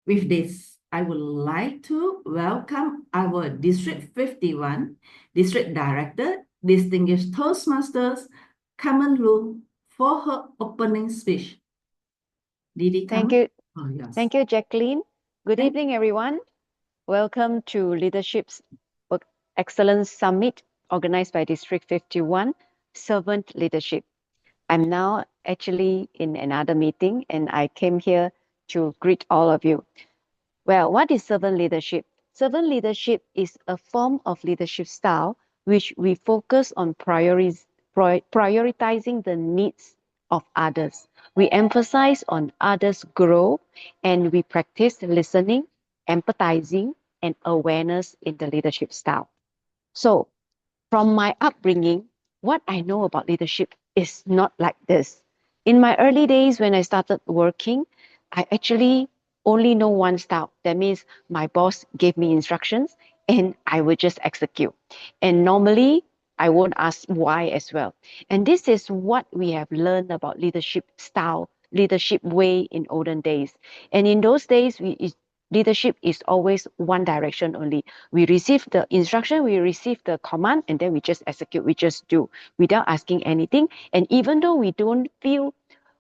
With this, I would like to welcome our District 51 District Director, Distinguished Toastmasters, Carmen Lu, for her opening speech. Didi, Thank Carmen? you. Oh, yes. Thank you, Jacqueline. Good Thank evening, everyone. Welcome to Leadership's Excellence Summit, organized by District 51, Servant Leadership. I'm now actually in another meeting, and I came here to greet all of you. Well, what is servant leadership? Servant leadership is a form of leadership style which we focus on prioritizing the needs of others. We emphasize on others' growth, and we practice listening, empathizing, and awareness in the leadership style. So, from my upbringing, what I know about leadership is not like this. In my early days, when I started working, I actually only know one style. That means my boss gave me instructions and I would just execute. And normally, I won't ask why as well. And this is what we have learned about leadership style, leadership way in olden days. And in those days, leadership is always one direction only. We receive the instruction, we receive the command, and then we just execute, we just do without asking anything. And even though we don't feel,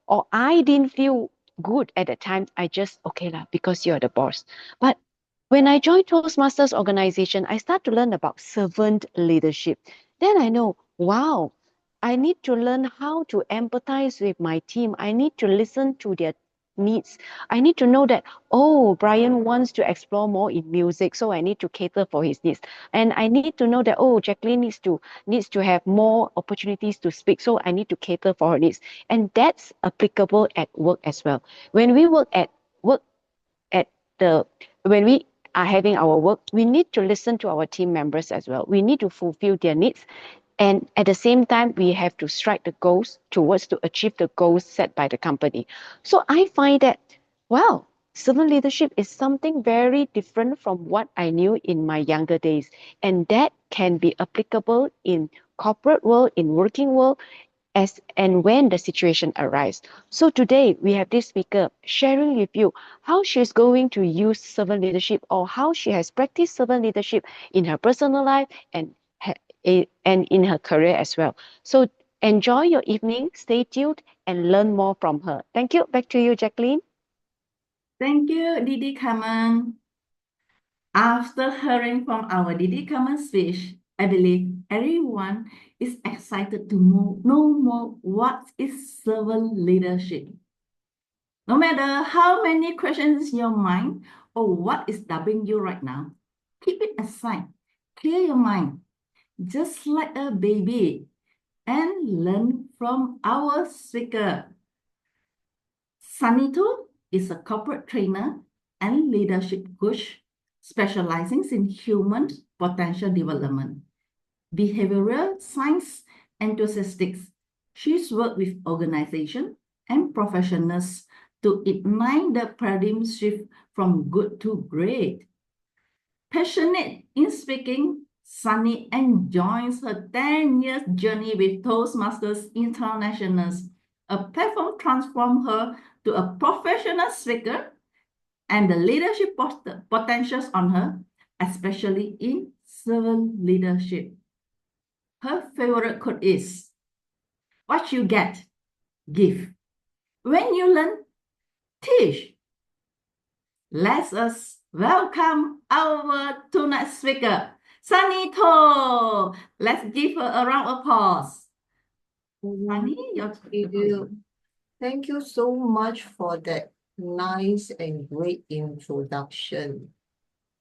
or I didn't feel good at the time, I just, okay lah, because you're the boss. But when I joined Toastmasters organization, I start to learn about servant leadership. Then I know, wow, I need to learn how to empathize with my team. I need to listen to their needs. I need to know that, oh, Brian wants to explore more in music, so I need to cater for his needs. And I need to know that, oh, Jacqueline needs to have more opportunities to speak, so I need to cater for her needs. And that's applicable at work as well. When we work at when we are having our work, we need to listen to our team members as well. We need to fulfill their needs. And at the same time, we have to strike the goals towards to achieve the goals set by the company. So I find that, wow, servant leadership is something very different from what I knew in my younger days. And that can be applicable in corporate world, in working world, as and when the situation arises. So today we have this speaker sharing with you how she's going to use servant leadership, or how she has practiced servant leadership in her personal life and in her career as well. So enjoy your evening, stay tuned, and learn more from her. Thank you. Back to you, Jacqueline. Thank you, Didi, Carmen. After hearing from our Didi Carmen's speech, I believe everyone is excited to know more what is servant leadership. No matter how many questions in your mind or what is doubting you right now, keep it aside, clear your mind, just like a baby, and learn from our speaker. Sanito is a corporate trainer and leadership coach specializing in human potential development, behavioral science enthusiasts. She's worked with organizations and professionals to ignite the paradigm shift from good to great. Passionate in speaking, Sunny enjoys her 10 years journey with Toastmasters Internationals. A platform transformed her to a professional speaker, and the leadership potentials on her, especially in servant leadership. Her favorite quote is, what you get, give. When you learn, teach. Let us welcome our tonight's speaker, Sunny To. Let's give her a round of applause. Sunny, Thank you so much for that nice and great introduction.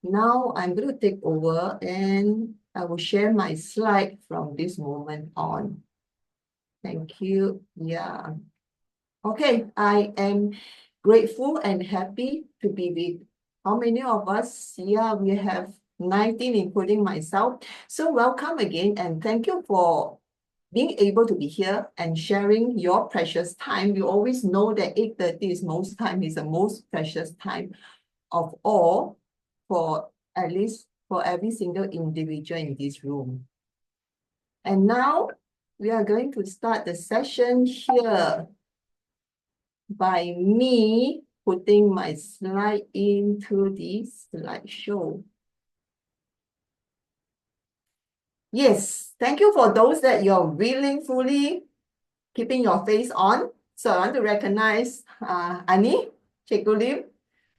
Now I'm going to take over and I will share my slide from this moment on. Thank you. Yeah. Okay, I am grateful and happy to be with how many of us? Yeah, we have 19, including myself. So welcome again, and thank you for being able to be here and sharing your precious time. You always know that 8:30 is the most precious time of all, for at least for every single individual in this room. And now we are going to start the session here by me putting my slide into the slideshow. Yes, thank you for those that you're willingly keeping your face on. So I want to recognize Ani, Cikgu Lim,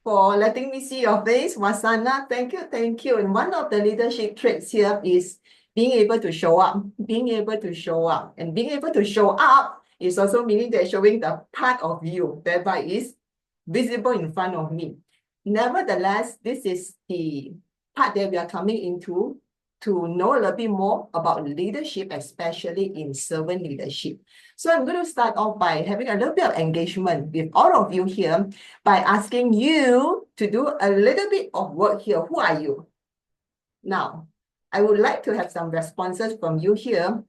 for letting me see your face. Wasana, thank you, thank you. And one of the leadership traits here is being able to show up, being able to show up. And being able to show up is also meaning that showing the part of you, thereby is visible in front of me. Nevertheless, this is the part that we are coming into to know a little bit more about leadership, especially in servant leadership. So I'm going to start off by having a little bit of engagement with all of you here by asking you to do a little bit of work here. Who are you? Now, I would like to have some responses from you here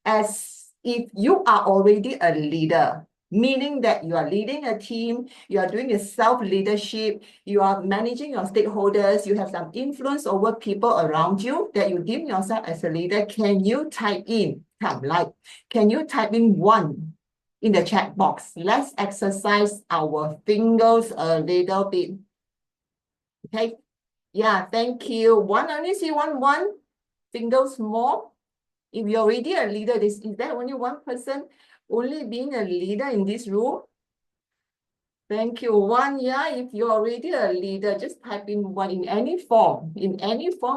as if you are already a leader, meaning that you are leading a team, you are doing a self-leadership, you are managing your stakeholders, you have some influence over people around you, that you deem yourself as a leader. Can you type in, can you type in 1 in the chat box? Let's exercise our fingers a little bit. Okay. Yeah, thank you. 1, only see 1. Fingers more. If you're already a leader, is there only 1 person only being a leader in this room? Thank you. 1, yeah. If you're already a leader, just type in 1 in any form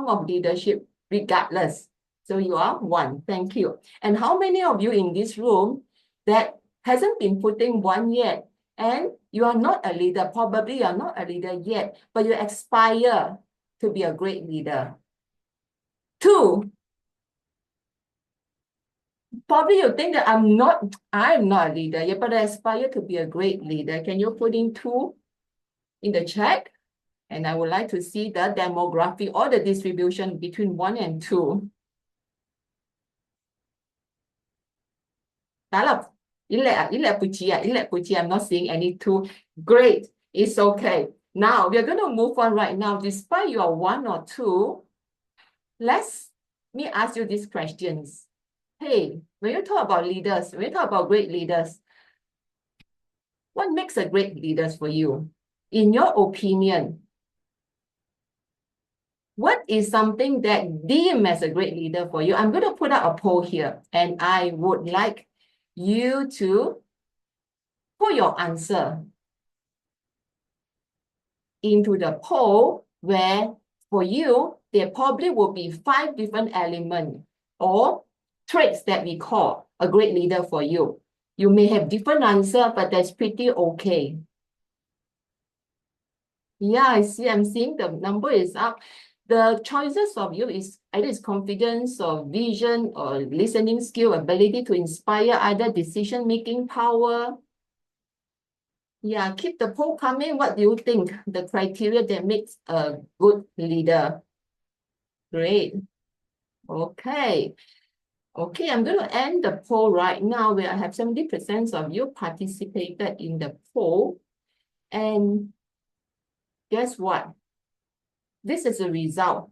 of leadership, regardless. So you are 1. Thank you. And how many of you in this room that hasn't been putting 1 yet? And you are not a leader, probably you are not a leader yet, but you aspire to be a great leader. 2, probably you think that I'm not a leader yet, but I aspire to be a great leader. Can you put in 2 in the chat? And I would like to see the demographic or the distribution between 1 and 2. I'm not seeing any 2. Great, it's okay. Now, we're going to move on right now. Despite your 1 or 2, let me ask you these questions. Hey, when you talk about leaders, when you talk about great leaders, what makes a great leader for you? In your opinion, what is something that deemed as a great leader for you? I'm going to put out a poll here, and I would like you to put your answer into the poll, where for you, there probably will be 5 different elements or traits that we call a great leader for you. You may have different answer, but that's pretty okay. Yeah, I see. I'm seeing the number is up. The choices of you is either it's confidence or vision or listening skill, ability to inspire other, decision-making power. Yeah, keep the poll coming. What do you think the criteria that makes a good leader? Great. Okay. Okay, I'm going to end the poll right now where I have 70% of you participated in the poll. And guess what? This is a result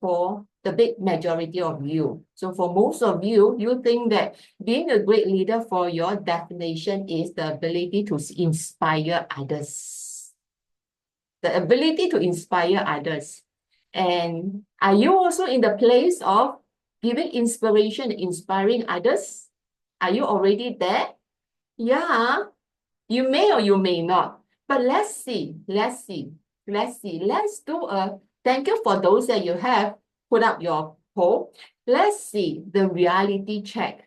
for the big majority of you. So for most of you, you think that being a great leader, for your definition, is the ability to inspire others. The ability to inspire others. And are you also in the place of giving inspiration, inspiring others? Are you already there? Yeah, you may or you may not. But let's see. Let's do a thank you for those that you have put up your poll. Let's see the reality check.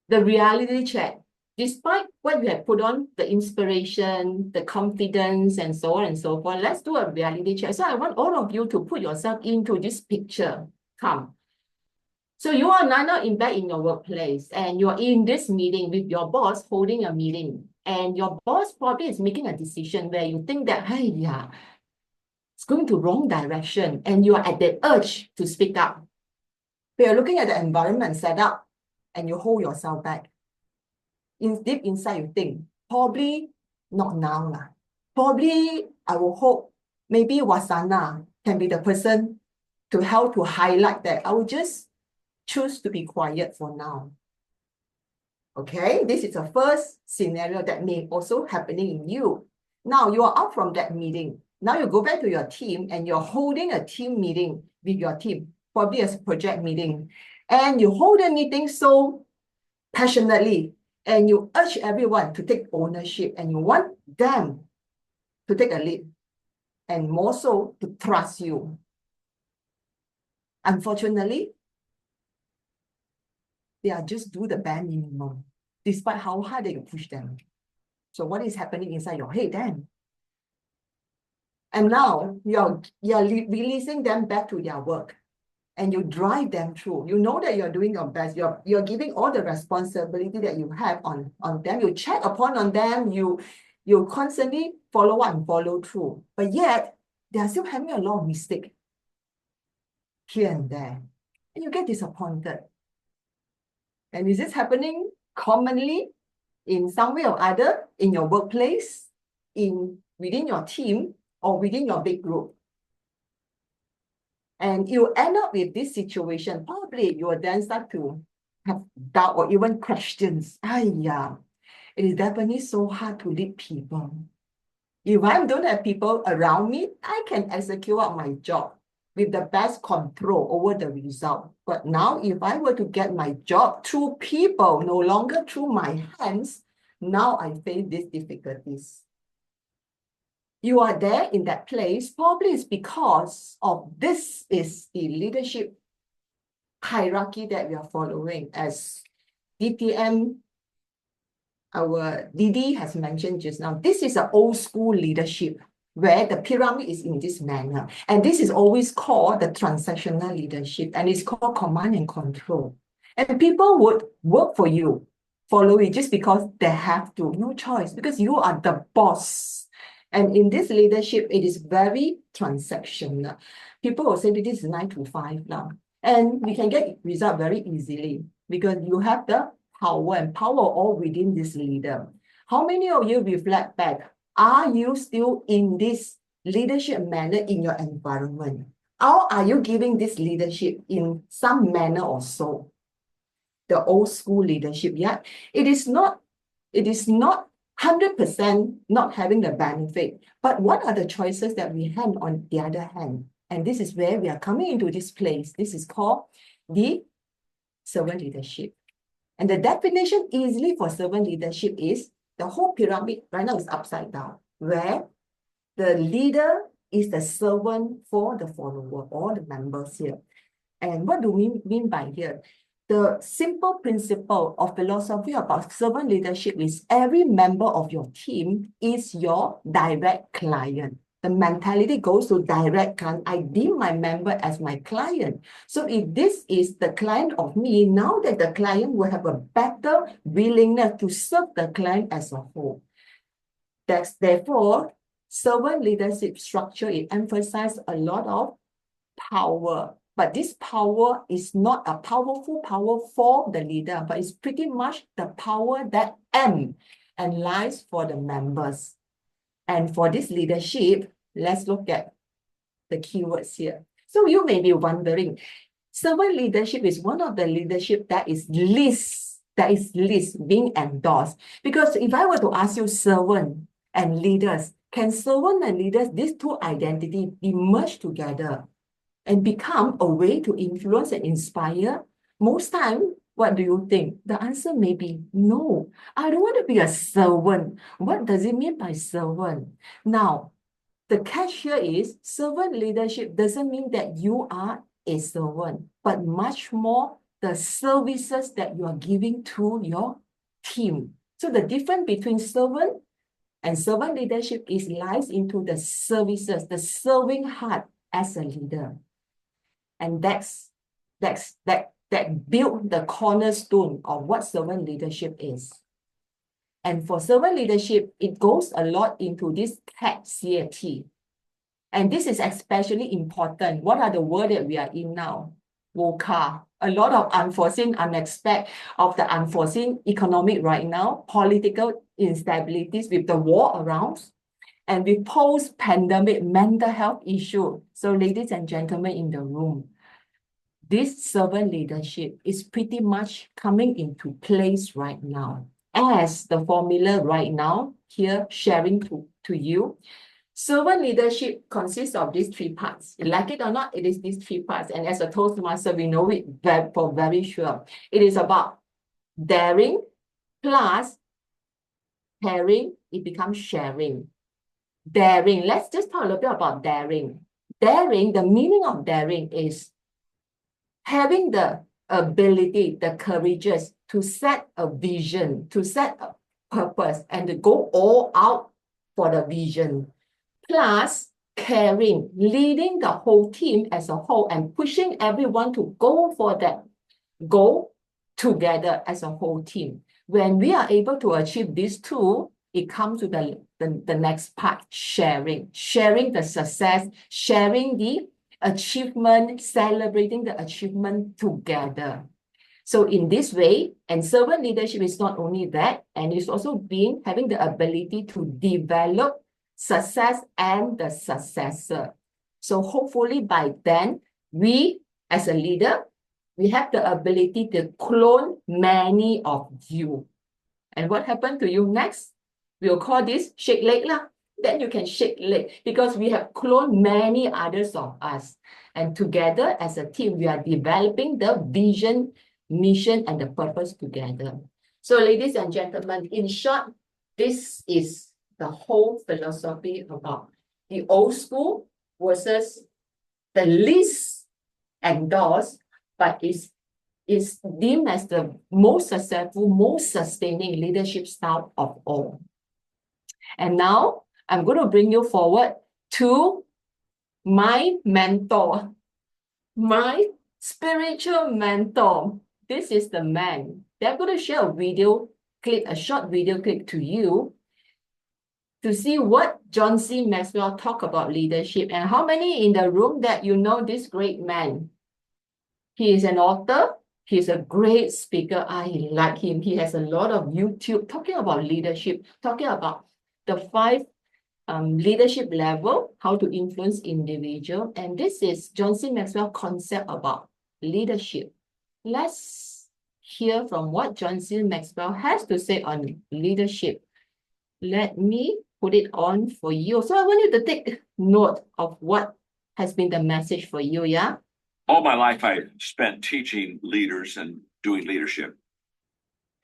The reality check. Despite what you have put on, the inspiration, the confidence, and so on and so forth, let's do a reality check. So I want all of you to put yourself into this picture. Come. So you are now in bed in your workplace, and you're in this meeting with your boss, holding a meeting. And your boss probably is making a decision where you think that, hey, yeah, it's going to wrong direction, and you are at that urge to speak up. But you're looking at the environment set up, and you hold yourself back. Deep inside, you think, probably not now. Probably, I will hope, maybe Wasana can be the person to help to highlight that. I will just choose to be quiet for now. Okay, this is the first scenario that may also happening in you. Now you are out from that meeting. Now you go back to your team and you're holding a team meeting with your team, probably a project meeting. And you hold a meeting so passionately and you urge everyone to take ownership and you want them to take a lead and more so to trust you. Unfortunately, they are just do the bare minimum, despite how hard they push them. So what is happening inside your head then? And now you're releasing them back to their work and you drive them through. You know that you're doing your best. You're giving all the responsibility that you have on them. You check on them. You constantly follow up and follow through. But yet, they are still having a lot of mistakes here and there. And you get disappointed. And is this happening commonly in some way or other in your workplace, within your team, or within your big group? And you end up with this situation, probably you will then start to have doubt or even questions. It is definitely so hard to lead people. If I don't have people around me, I can execute out my job with the best control over the result. But now if I were to get my job through people, no longer through my hands, now I face these difficulties. You are there in that place, probably it's because of this is the leadership hierarchy that we are following. As DTM, our Didi has mentioned just now, this is an old school leadership where the pyramid is in this manner. And this is always called the transactional leadership, and it's called command and control. And people would work for you, follow it just because they have to, no choice, because you are the boss. And in this leadership, it is very transactional. People will say this is 9 to 5 now. And we can get result very easily because you have the power and power all within this leader. How many of you reflect back? Are you still in this leadership manner in your environment? Or are you giving this leadership in some manner or so? The old school leadership, yeah. It is not 100% not having the benefit. But what are the choices that we have on the other hand? And this is where we are coming into this place. This is called the servant leadership. And the definition easily for servant leadership is the whole pyramid right now is upside down, where the leader is the servant for the follower, all the members here. And what do we mean by here? The simple principle of philosophy about servant leadership is every member of your team is your direct client. The mentality goes to direct client. I deem my member as my client. So if this is the client of me, now that the client will have a better willingness to serve the client as a whole. Therefore, servant leadership structure, it emphasizes a lot of power. But this power is not a powerful power for the leader, but it's pretty much the power that lies for the members. And for this leadership, let's look at the keywords here. So you may be wondering, servant leadership is one of the leadership that is least being endorsed. Because if I were to ask you servant and leaders, can servant and leaders, these two identities, be merged together and become a way to influence and inspire? Most time, what do you think? The answer may be no. I don't want to be a servant. What does it mean by servant? Now, the catch here is servant leadership doesn't mean that you are a servant, but much more the services that you are giving to your team. So the difference between servant and servant leadership lies into the services, the serving heart as a leader. And that built the cornerstone of what servant leadership is. And for servant leadership, it goes a lot into this CAT. And this is especially important. What are the words that we are in now? VUCA. A lot of unforeseen economic right now, political instabilities with the war around, and with post-pandemic mental health issue. So ladies and gentlemen in the room, this servant leadership is pretty much coming into place right now. as the formula right now, here sharing to you. Servant leadership consists of these three parts. You like it or not, it is these three parts. And as a Toastmaster, we know it for very sure. It is about daring plus caring, it becomes sharing. Daring, let's just talk a little bit about daring. Daring, the meaning of daring is having the ability, the courageous to set a vision, to set a purpose, and to go all out for the vision. Plus, caring, leading the whole team as a whole and pushing everyone to go for that goal together as a whole team. When we are able to achieve these two, it comes to the next part, sharing. Sharing the success, sharing the achievement, celebrating the achievement together. So in this way, and servant leadership is not only that, and it's also having the ability to develop success and the successor. So hopefully by then, we as a leader, we have the ability to clone many of you. And what happened to you next? We'll call this shake leg lah. Then you can shake leg because we have cloned many others of us. And together as a team, we are developing the vision, mission, and the purpose together. So ladies and gentlemen, in short, this is the whole philosophy about the old school versus the least endorsed, but is deemed as the most successful, most sustaining leadership style of all. And now I'm going to bring you forward to my mentor, my spiritual mentor. This is the man. They're going to share a video clip, a short video clip to you to see what John C. Maxwell talk about leadership and how many in the room that you know this great man. He is an author. He's a great speaker. I like him. He has a lot of YouTube talking about leadership, talking about the 5 leadership level, how to influence individual. And this is John C. Maxwell concept about leadership. Let's hear from what John C. Maxwell has to say on leadership. Let me put it on for you. So I want you to take note of what has been the message for you, yeah? All my life, I spent teaching leaders and doing leadership.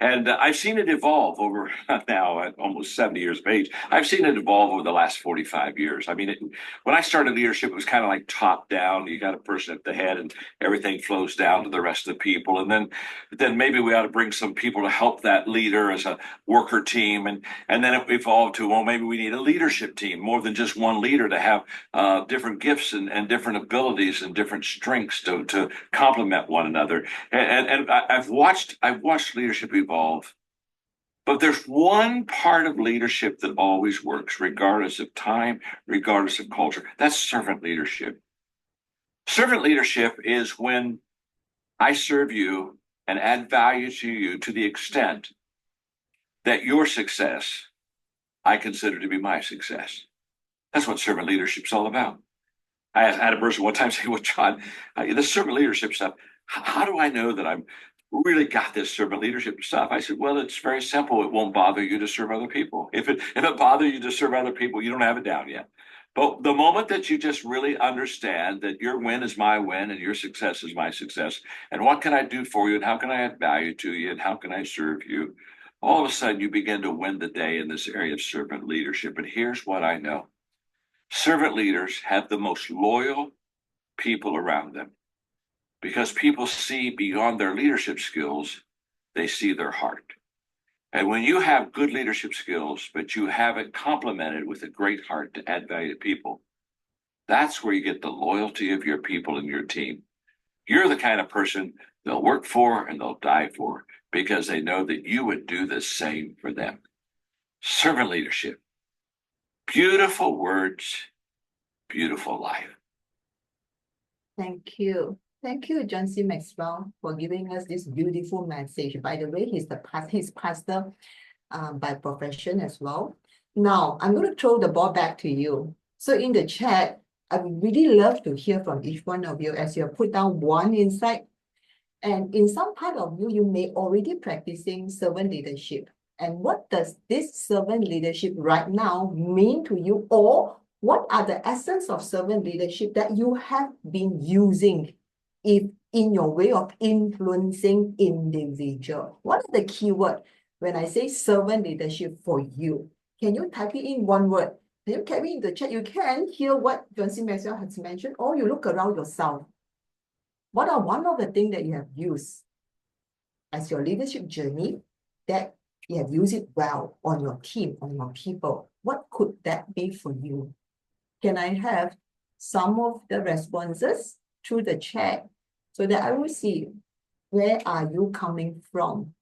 And I've seen it evolve over now at almost 70 years of age. I've seen it evolve over the last 45 years. I mean, when I started leadership, it was kind of like top down. You got a person at the head and everything flows down to the rest of the people. And then maybe we ought to bring some people to help that leader as a worker team. And then it evolved to, well, maybe we need a leadership team, more than just one leader to have different gifts and different abilities and different strengths to complement one another. And I've watched leadership evolve. But there's one part of leadership that always works, regardless of time, regardless of culture. That's servant leadership. Servant leadership is when I serve you and add value to you to the extent that your success I consider to be my success. That's what servant leadership is all about. I had a person one time say, well, John, the servant leadership stuff, how do I know that I'm really got this servant leadership stuff? I said, well, it's very simple. It won't bother you to serve other people. If it bothers you to serve other people, you don't have it down yet. But the moment that you just really understand that your win is my win and your success is my success, and what can I do for you and how can I add value to you and how can I serve you, all of a sudden you begin to win the day in this area of servant leadership. And here's what I know. Servant leaders have the most loyal people around them. Because people see beyond their leadership skills, they see their heart. And when you have good leadership skills, but you have it complemented with a great heart to add value to people, that's where you get the loyalty of your people and your team. You're the kind of person they'll work for and they'll die for because they know that you would do the same for them. Servant leadership. Beautiful words, beautiful life. Thank you. Thank you, John C. Maxwell, for giving us this beautiful message. By the way, he's pastor by profession as well. Now, I'm going to throw the ball back to you. So in the chat, I would really love to hear from each one of you as you have put down one insight. And in some part of you, you may already practicing servant leadership. And what does this servant leadership right now mean to you? Or what are the essence of servant leadership that you have been using if in your way of influencing individual? What are the keyword when I say servant leadership for you? Can you type it in one word? Can you type it in the chat? You can hear what John C. Maxwell has mentioned, or you look around yourself. What are one of the things that you have used as your leadership journey that you have used it well on your team, on your people? What could that be for you? Can I have some of the responses through the chat so that I will see where are you coming from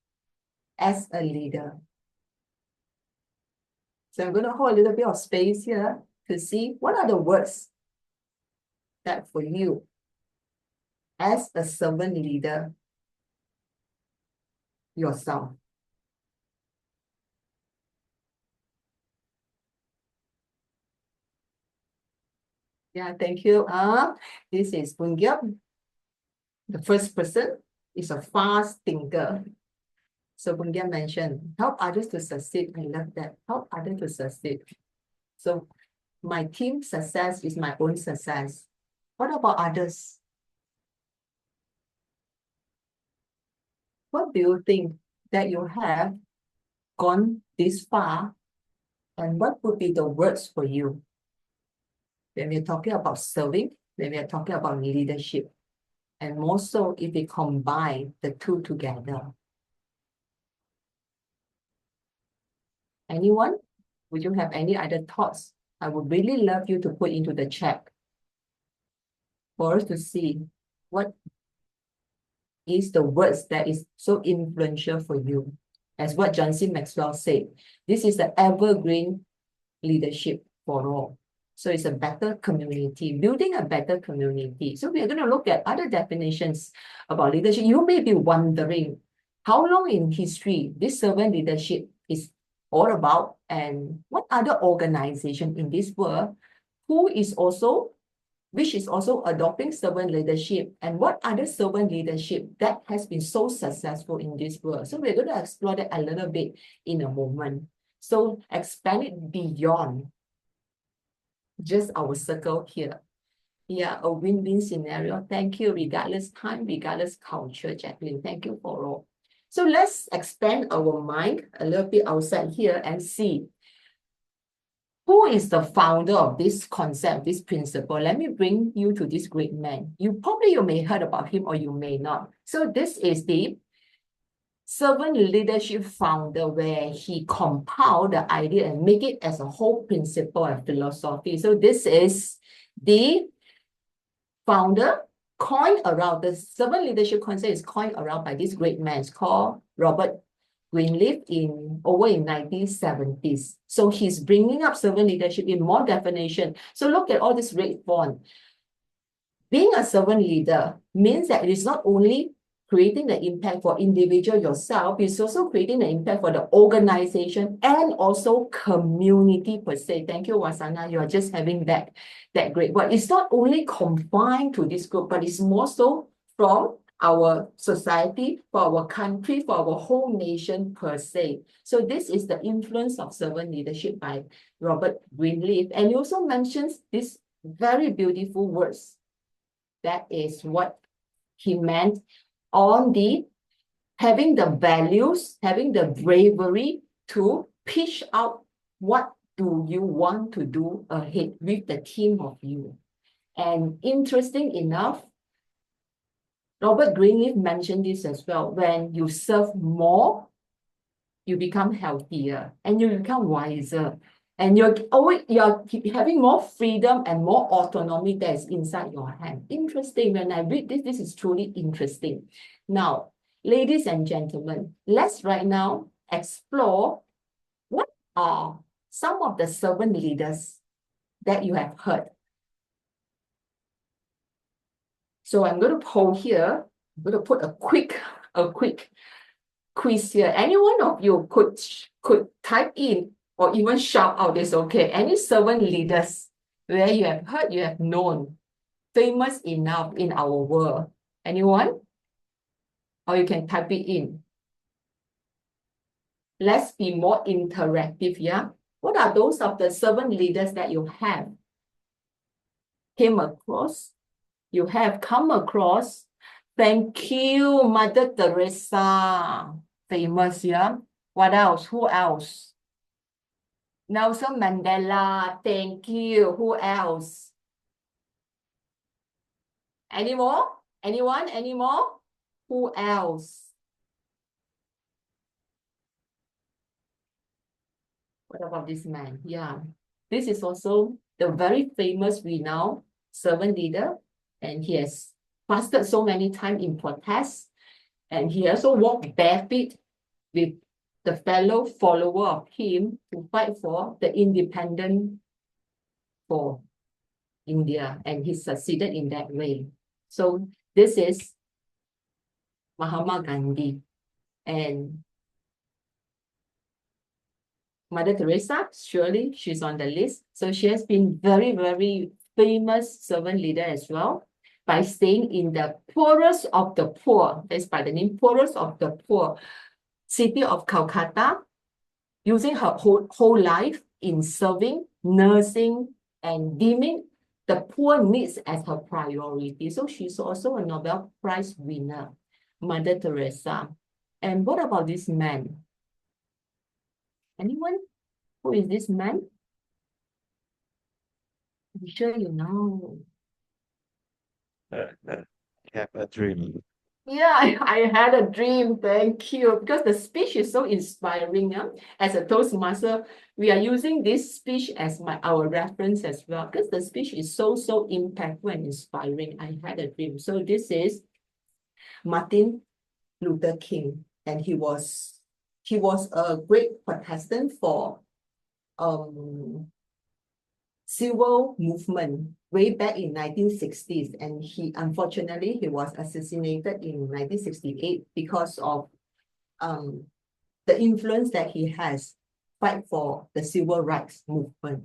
as a leader? So I'm going to hold a little bit of space here to see what are the words that for you as a servant leader yourself. Yeah, thank you. This is Boon Gyap. The first person is a fast thinker. So Boon Gyap mentioned, help others to succeed. I love that. Help others to succeed. So my team success is my own success. What about others? What do you think that you have gone this far? And what would be the words for you? When we're talking about serving, when we're talking about leadership, and more so if we combine the two together. Anyone? Would you have any other thoughts? I would really love you to put into the chat for us to see what is the words that is so influential for you. As what John C. Maxwell said, this is the evergreen leadership for all. So it's a better community, building a better community. So we are going to look at other definitions about leadership. You may be wondering how long in history this servant leadership is all about, and what other organization in this world which is also adopting servant leadership, and what other servant leadership that has been so successful in this world. So we're going to explore that a little bit in a moment. So expand it beyond just our circle here. Yeah, a win-win scenario. Thank you, regardless time, regardless culture, Jacqueline. Thank you for all. So let's expand our mind a little bit outside here and see who is the founder of this concept, this principle. Let me bring you to this great man. You may heard about him or you may not. So this is the servant leadership founder, where he compiled the idea and make it as a whole principle and philosophy. So this is the founder, coined around, the servant leadership concept is coined around by this great man. It's called Robert Greenleaf in 1970s. So he's bringing up servant leadership in more definition. So look at all this red font. Being a servant leader means that it is not only creating the impact for individual yourself, it's also creating the impact for the organization and also community per se. Thank you, Wasana. You are just having that great word. It's not only confined to this group, but it's more so from our society, for our country, for our whole nation per se. So this is the influence of servant leadership by Robert Greenleaf. And he also mentions these very beautiful words. That is what he meant on the having the values, having the bravery to pitch out what do you want to do ahead with the team of you. And interesting enough, Robert Greenleaf mentioned this as well. When you serve more, you become healthier and you become wiser. And you're having more freedom and more autonomy that is inside your hand. Interesting. When I read this, this is truly interesting. Now, ladies and gentlemen, let's right now explore what are some of the servant leaders that you have heard. So I'm going to poll here. I'm going to put a quick quiz here. Any one of you could type in or even shout out, is okay. Any servant leaders where you have heard, you have known, famous enough in our world. Anyone? Or you can type it in. let's be more interactive, yeah? What are those of the servant leaders that you have you have come across? Thank you, Mother Teresa. Famous, yeah? What else? Who else? Nelson Mandela. Thank you. Who else? Any more? Anyone? Any more? Who else? What about this man? Yeah. This is also the very famous renowned servant leader, and he has fasted so many times in protest, and he also walked barefoot with the fellow follower of him to fight for the independence for India, and he succeeded in that way. So this is Mahatma Gandhi, and Mother Teresa, surely she's on the list. So she has been very, very famous servant leader as well by staying in the poorest of the poor. That's by the name poorest of the poor city of Calcutta, using her whole life in serving, nursing, and deeming the poor needs as her priority. So she's also a Nobel Prize winner, Mother Teresa. And what about this man? Anyone? Who is this man? I'm sure you know. Have a dream. Yeah, I had a dream. Thank you. Because the speech is so inspiring. Yeah? As a Toastmaster, we are using this speech as our reference as well. Because the speech is so impactful and inspiring. I had a dream. So this is Martin Luther King. And he was a great Protestant for civil movement way back in 1960s, and unfortunately he was assassinated in 1968 because of the influence that he has fight for the civil rights movement.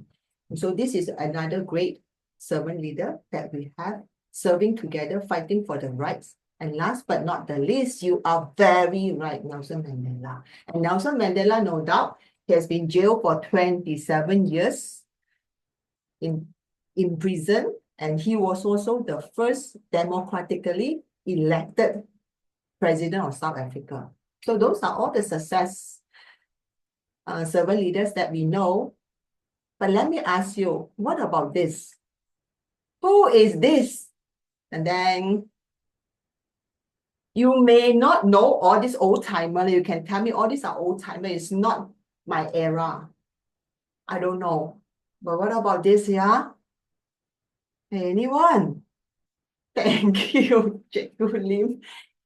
And so this is another great servant leader that we have serving together, fighting for the rights. And last but not the least, you are very right, Nelson Mandela. And Nelson Mandela, no doubt, he has been jailed for 27 years in prison, and he was also the first democratically elected president of South Africa. So those are all the success servant leaders that we know. But let me ask you, what about this? Who is this? And then you may not know all these old-timer. You can tell me all these are old-timer. It's not my era. I don't know. But what about this here? Anyone? Thank you, Jacob Lim.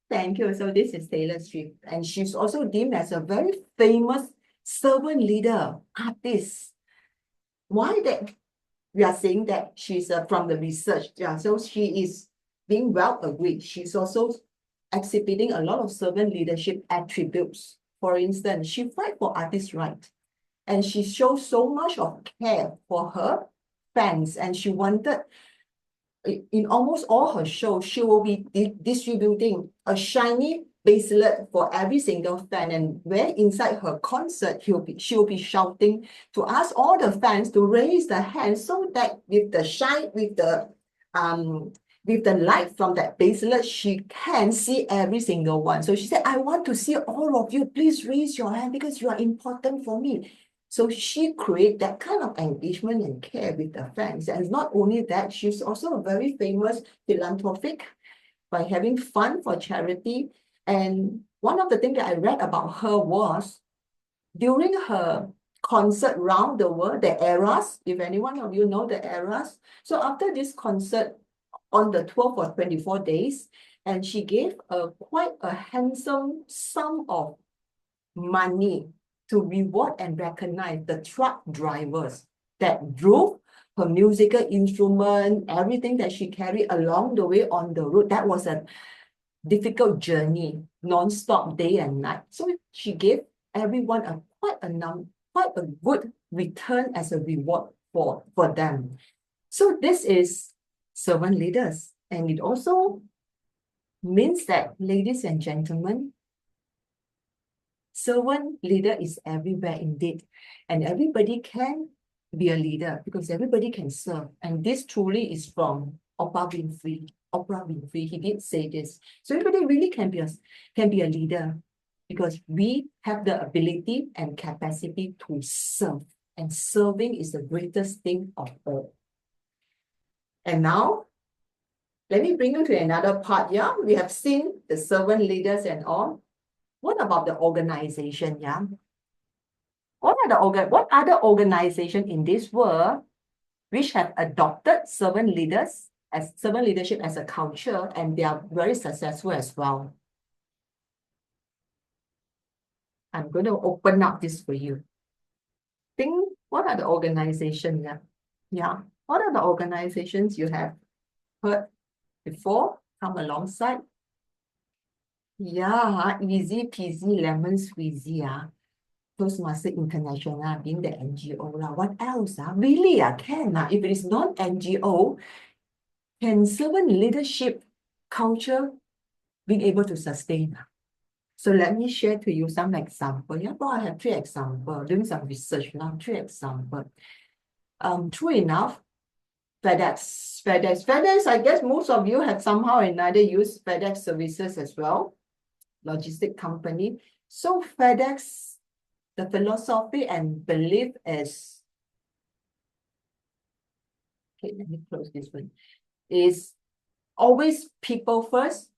Thank you. So this is Taylor Swift, and she's also deemed as a very famous servant leader, artist. Why that we are saying that she's from the research? Yeah, so she is being well agreed. She's also exhibiting a lot of servant leadership attributes. For instance, she fight for artists' rights, and she shows so much of care for her fans, and she wanted, in almost all her shows, she will be distributing a shiny bracelet for every single fan, and where inside her concert, she will be shouting to ask all the fans to raise their hands so that with the light from that bracelet, she can see every single one. So she said, I want to see all of you. Please raise your hand because you are important for me. So she created that kind of engagement and care with the fans. And not only that, she's also a very famous philanthropic by having fun for charity. And one of the things that I read about her was during her concert around the world, the Eras, if any one of you know the Eras. So after this concert on the 12 or 24 days, and she gave quite a handsome sum of money to reward and recognize the truck drivers that drove her musical instrument, everything that she carried along the way on the road. That was a difficult journey, non-stop day and night. So she gave everyone quite a good return as a reward for them. So this is servant leaders, and it also, means that, ladies and gentlemen, Servant leader is everywhere indeed. And everybody can be a leader because everybody can serve. And this truly is from Oprah Winfrey. Oprah Winfrey, he did say this. So everybody really can be a leader because we have the ability and capacity to serve. And serving is the greatest thing of all. And now, let me bring you to another part. Yeah, we have seen the servant leaders and all. What about the organization? Yeah. What other organization in this world which have adopted servant leadership as a culture, and they are very successful as well? I'm going to open up this for you. Think, what are the organizations? Yeah. What are the organizations you have heard before, come alongside? Yeah, easy peasy lemon squeezy. Toastmaster International being the NGO. What else? Really? Can? If it is not NGO, can servant leadership culture being able to sustain? So let me share to you some examples. Yeah, well, I have 3 examples. Doing some research now, 3 examples. True enough, FedEx, I guess most of you have somehow or another used FedEx services as well, logistic company. So FedEx, the philosophy and belief is, okay, let me close this one, is always people first,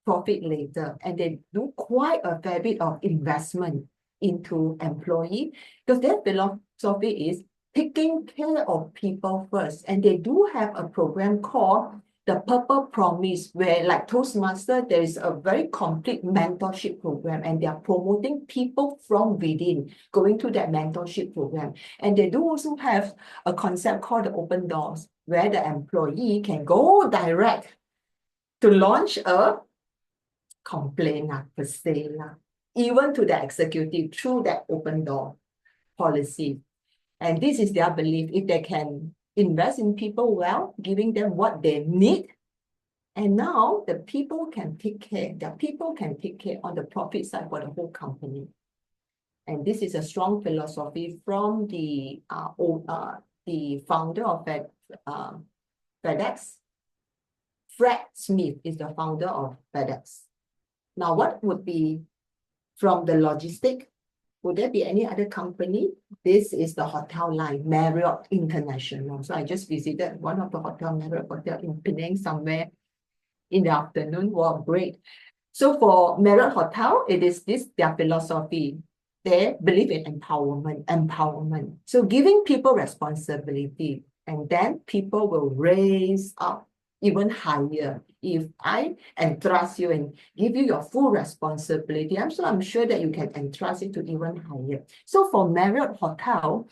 profit later. And they do quite a fair bit of investment into employee because their philosophy is taking care of people first. And they do have a program called the Purple Promise, where like Toastmaster, there is a very complete mentorship program, and they are promoting people from within going to that mentorship program. And they do also have a concept called the Open Doors, where the employee can go direct to launch a complaint per se, even to the executive through that open door policy. And this is their belief. If they can invest in people well, giving them what they need, and now the people can take care on the profit side for the whole company. And this is a strong philosophy from the founder of FedEx. Fred Smith is the founder of FedEx. Now, what would be from the logistic? Would there be any other company? This is the hotel line, Marriott International. So I just visited one of the Marriott Hotel in Penang somewhere in the afternoon. Wow, great. So for Marriott Hotel, it is their philosophy. They believe in empowerment. So giving people responsibility, and then people will raise up even higher. If I entrust you and give you your full responsibility, I'm sure that you can entrust it to even higher. So for Marriott Hotel,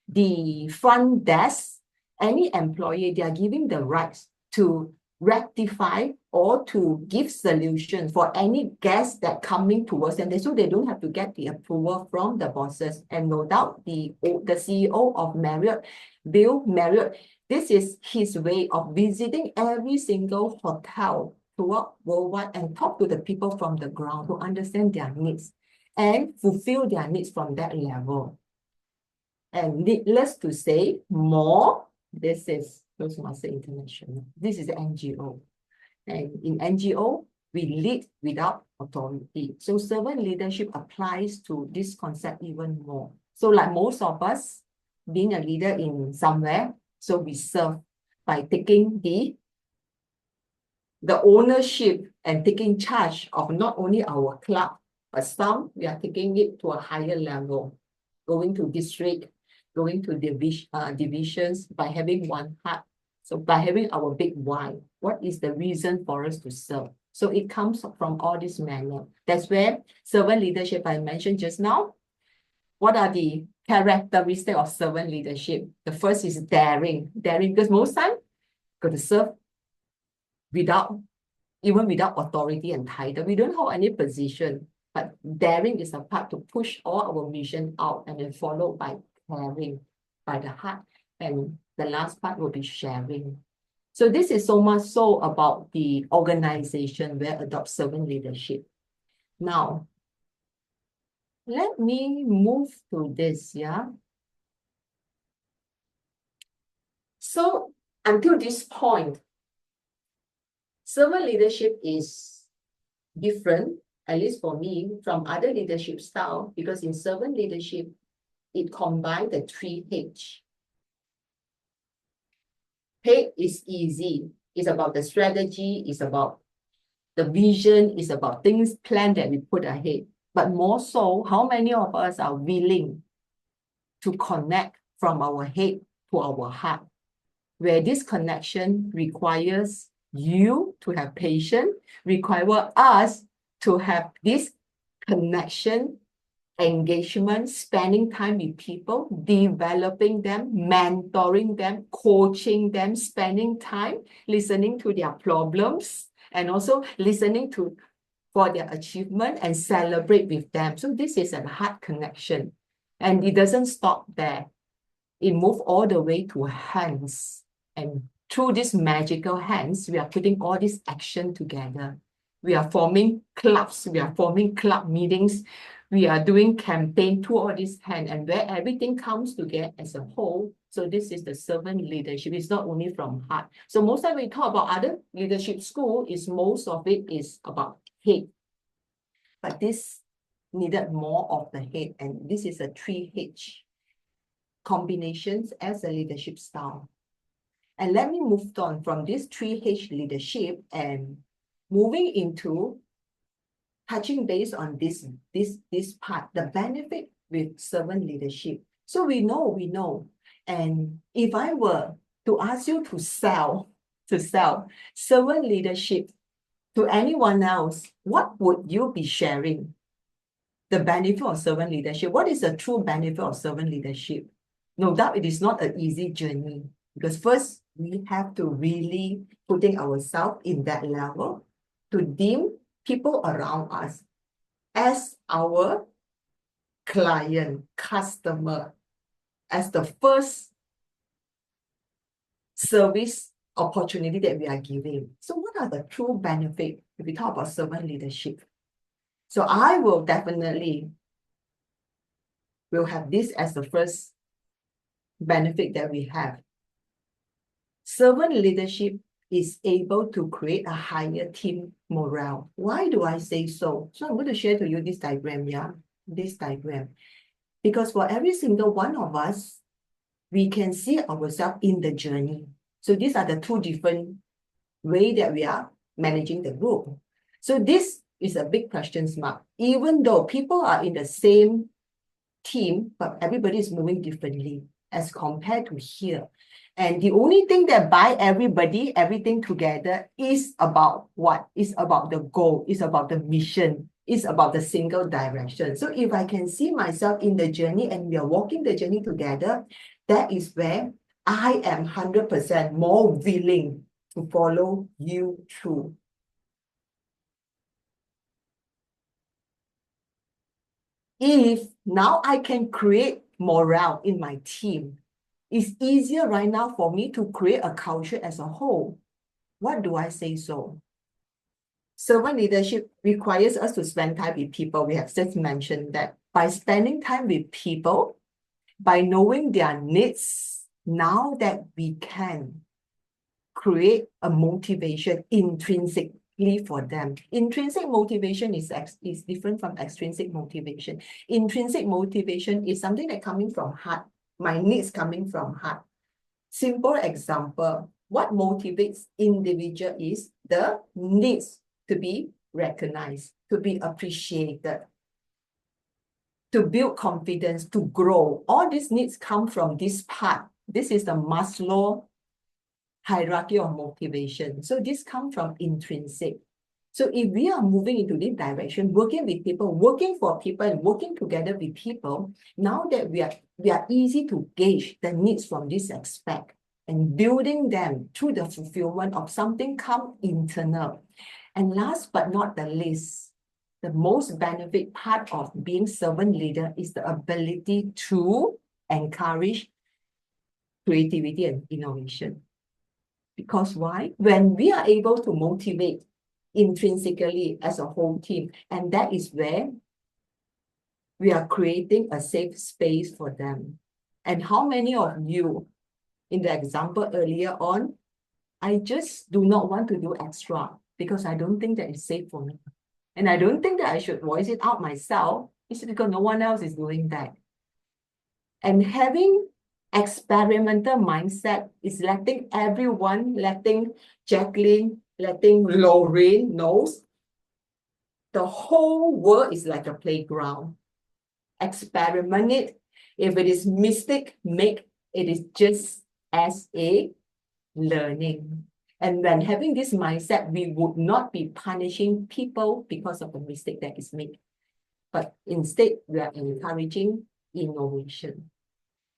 the front desk, any employee, they are giving the rights to rectify or to give solutions for any guests that coming towards them, so they don't have to get the approval from the bosses. And no doubt the CEO of Marriott, Bill Marriott, this is his way of visiting every single hotel throughout worldwide and talk to the people from the ground to understand their needs and fulfill their needs from that level. And needless to say, more, this is Toastmaster International. This is the NGO. And in NGO, we lead without authority. So servant leadership applies to this concept even more. So like most of us, being a leader in somewhere, so we serve by taking the ownership and taking charge of not only our club, but some we are taking it to a higher level, going to district, going to divisions by having one heart. So by having our big why, what is the reason for us to serve? So it comes from all this manner. That's where servant leadership I mentioned just now. What are the characteristics of servant leadership? The first is daring. Daring, because most time, got to serve even without authority and title. We don't hold any position, but daring is a part to push all our mission out, and then followed by caring, by the heart. And the last part will be sharing. So this is so much so about the organization where adopt servant leadership. Now, let me move to this, yeah. So until this point, servant leadership is different, at least for me, from other leadership style, because in servant leadership, it combines the 3H. H is easy. It's about the strategy, it's about the vision, it's about things planned that we put ahead. But more so, how many of us are willing to connect from our head to our heart, where this connection requires you to have patience, require us to have this connection, engagement, spending time with people, developing them, mentoring them, coaching them, spending time listening to their problems, and also listening to for their achievement and celebrate with them. So this is a heart connection. And it doesn't stop there. It moves all the way to hands. And through these magical hands, we are putting all this action together. We are forming clubs, we are forming club meetings, we are doing campaign through all this hand, and where everything comes together as a whole. So this is the servant leadership. It's not only from heart. So most of we talk about other leadership school, is most of it is about head. But this needed more of the head, and this is a 3H combinations as a leadership style. And let me move on from this 3H leadership and moving into touching base on this part, the benefit with servant leadership. So we know. And if I were to ask you to sell servant leadership to anyone else, what would you be sharing? The benefit of servant leadership. What is the true benefit of servant leadership? No doubt it is not an easy journey, because first we have to really putting ourselves in that level to deem people around us as our client, customer, as the first service opportunity that we are giving. So what are the true benefits if we talk about servant leadership? So I will definitely will have this as the first benefit that we have. Servant leadership is able to create a higher team morale. Why do I say so? So I'm going to share to you this diagram, yeah? This diagram. Because for every single one of us, we can see ourselves in the journey. So these are the two different ways that we are managing the group. So this is a big question mark. Even though people are in the same team, but everybody is moving differently as compared to here. And the only thing that binds everybody, everything together is about what? It's about the goal, it's about the mission, it's about the single direction. So if I can see myself in the journey and we are walking the journey together, that is where I am 100% more willing to follow you through. If now I can create morale in my team, it's easier right now for me to create a culture as a whole. What do I say so? Servant leadership requires us to spend time with people. We have just mentioned that by spending time with people, by knowing their needs, now that we can create a motivation intrinsically for them. Intrinsic motivation is different from extrinsic motivation. Intrinsic motivation is something that coming from heart. My needs coming from heart. Simple example, what motivates individual is the needs to be recognized, to be appreciated, to build confidence, to grow. All these needs come from this part. This is the Maslow hierarchy of motivation. So this comes from intrinsic. So if we are moving into this direction, working with people, working for people, and working together with people, now that we are easy to gauge the needs from this aspect and building them through the fulfillment of something come internal. And last but not the least, the most benefit part of being servant leader is the ability to encourage creativity and innovation. Because why? When we are able to motivate intrinsically as a whole team, and that is where we are creating a safe space for them. And how many of you, in the example earlier on, I just do not want to do extra because I don't think that it's safe for me. And I don't think that I should voice it out myself. It's because no one else is doing that. And having experimental mindset is letting everyone, letting Jacqueline, letting Lorraine knows the whole world is like a playground. Experiment it. If it is mistake, make it is just as a learning. And when having this mindset, we would not be punishing people because of the mistake that is made. But instead, we are encouraging innovation.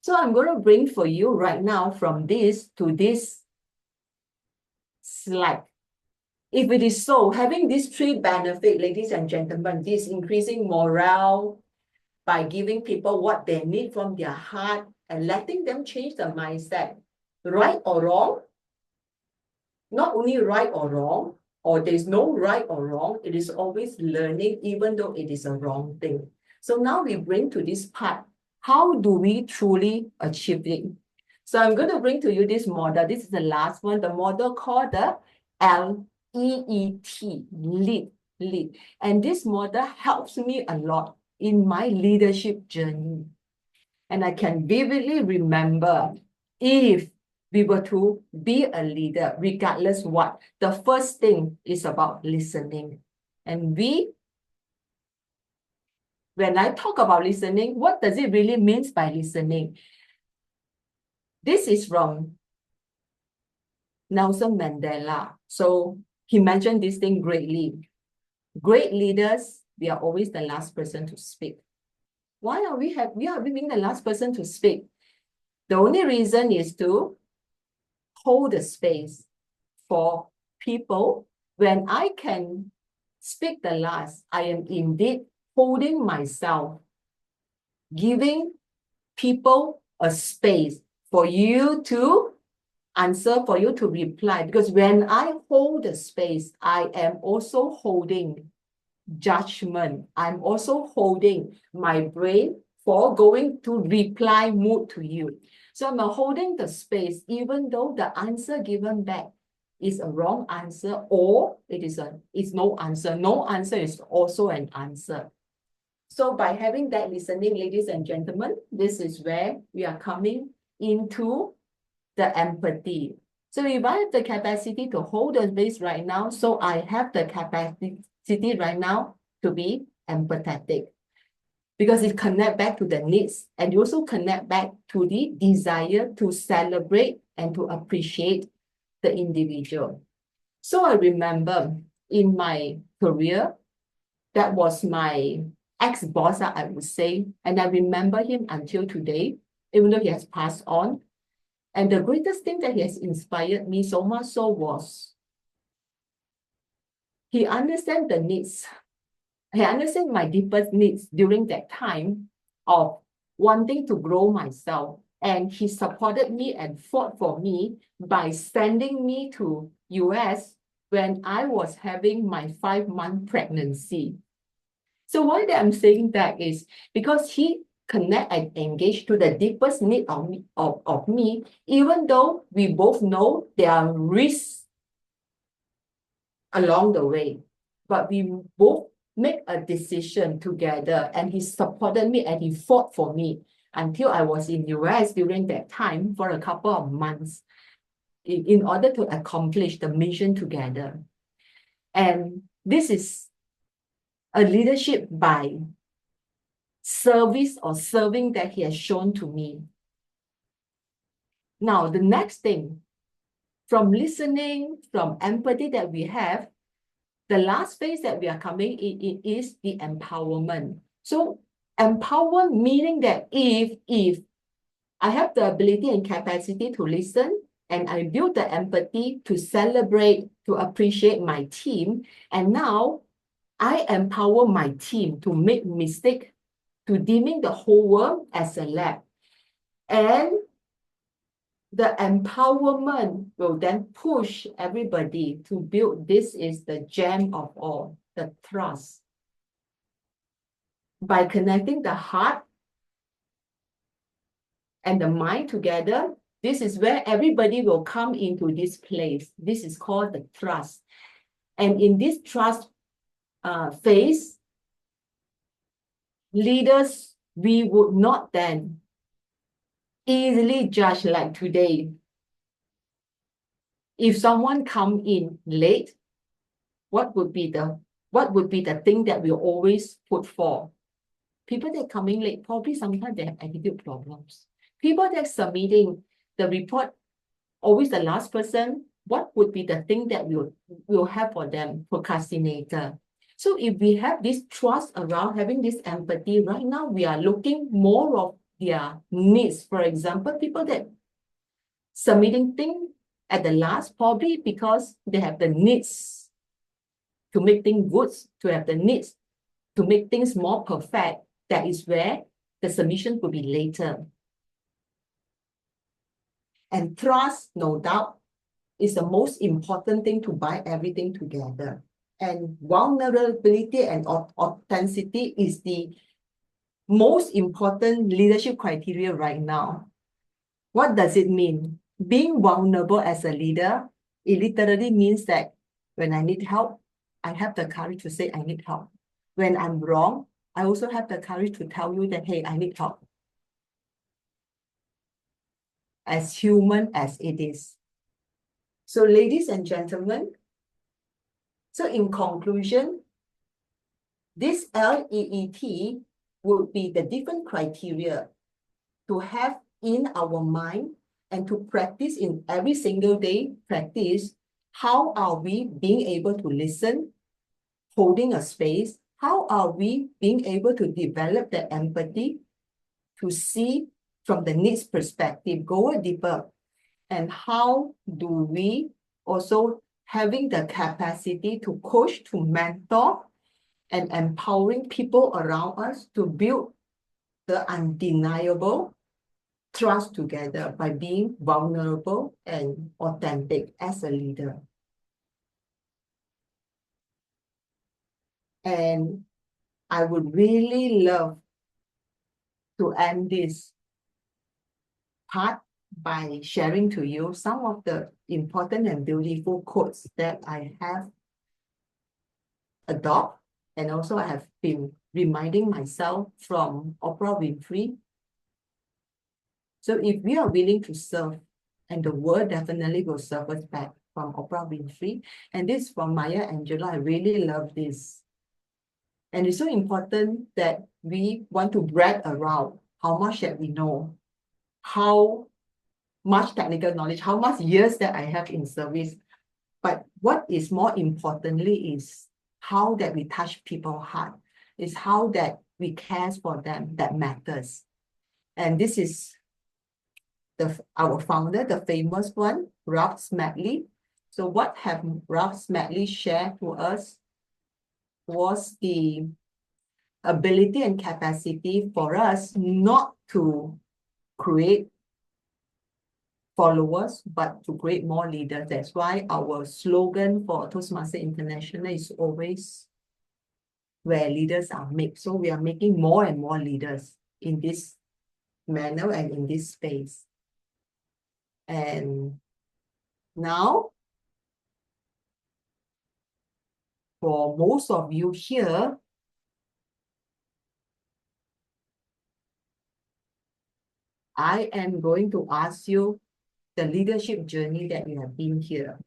So I'm going to bring for you right now from this to this slide. If it is so, having these three benefits, ladies and gentlemen, this increasing morale by giving people what they need from their heart and letting them change their mindset, right or wrong, not only right or wrong, or there's no right or wrong, it is always learning, even though it is a wrong thing. So now we bring to this part, how do we truly achieve it? So I'm going to bring to you this model. This is the last one, the model called the LEET, lead. And this model helps me a lot in my leadership journey. And I can vividly remember, if we were to be a leader, regardless what, the first thing is about listening. And when I talk about listening, what does it really mean by listening? This is from Nelson Mandela. So he mentioned this thing greatly. Great leaders, we are always the last person to speak. Why are we being the last person to speak? The only reason is to hold the space for people. When I can speak the last, I am indeed holding myself, giving people a space for you to answer, for you to reply. Because when I hold the space, I am also holding judgment. I'm also holding my brain for going to reply mood to you. So I'm holding the space, even though the answer given back is a wrong answer, or it's no answer. No answer is also an answer. So by having that listening, ladies and gentlemen, this is where we are coming into the empathy. So if I have the capacity to hold the space right now, so I have the capacity right now to be empathetic, because it connects back to the needs, and you also connect back to the desire to celebrate and to appreciate the individual. So I remember in my career, that was my ex-boss, I would say, and I remember him until today, even though he has passed on. And the greatest thing that he has inspired me so much so was he understands the needs. He understands my deepest needs during that time of wanting to grow myself. And he supported me and fought for me by sending me to US when I was having my 5-month pregnancy. So why that I'm saying that is because he connect and engage to the deepest need of me, even though we both know there are risks along the way. But we both make a decision together, and he supported me and he fought for me until I was in US during that time for a couple of months in order to accomplish the mission together. And this is a leadership by service or serving that he has shown to me. Now, the next thing, from listening, from empathy that we have, the last phase that we are coming in is the empowerment. So empower meaning that if I have the ability and capacity to listen, and I build the empathy to celebrate, to appreciate my team, and now I empower my team to make mistakes, to deeming the whole world as a lab. And the empowerment will then push everybody to build, this is the gem of all, the trust. by connecting the heart and the mind together, this is where everybody will come into this place. This is called the trust. And in this trust phase, leaders, we would not then easily judge like today. If someone come in late, what would be the thing that we always put for? People that coming late, probably sometimes they have attitude problems. People that submitting the report, always the last person, what would be the thing that we'll have for them? Procrastinator. So if we have this trust around having this empathy, right now we are looking more of their needs. For example, people that submitting things at the last, probably because they have the needs to make things good, to have the needs to make things more perfect. That is where the submission will be later. And trust, no doubt, is the most important thing to bind everything together. And vulnerability and authenticity is the most important leadership criteria right now. What does it mean? Being vulnerable as a leader, it literally means that when I need help, I have the courage to say I need help. When I'm wrong, I also have the courage to tell you that, hey, I need help. As human as it is. So ladies and gentlemen, so in conclusion, this LEET would be the different criteria to have in our mind and to practice in every single day practice. How are we being able to listen, holding a space? How are we being able to develop the empathy to see from the needs perspective, go deeper? And how do we also having the capacity to coach, to mentor, and empowering people around us to build the undeniable trust together by being vulnerable and authentic as a leader. And I would really love to end this part by sharing to you some of the important and beautiful quotes that I have adopted, and also I have been reminding myself from Oprah Winfrey. So if we are willing to serve, and the world definitely will serve us back, from Oprah Winfrey. And this from Maya Angelou. I really love this. And it's so important that we want to brag around how much that we know, how much technical knowledge, how much years that I have in service. But what is more importantly is how that we touch people's heart, is how that we care for them that matters. And this is our founder, the famous one, Ralph Smedley. So what have Ralph Smedley shared to us was the ability and capacity for us not to create followers, but to create more leaders. That's why our slogan for Toastmasters International is always where leaders are made. So we are making more and more leaders in this manner and in this space. And now, for most of you here, I am going to ask you the leadership journey that you have been here.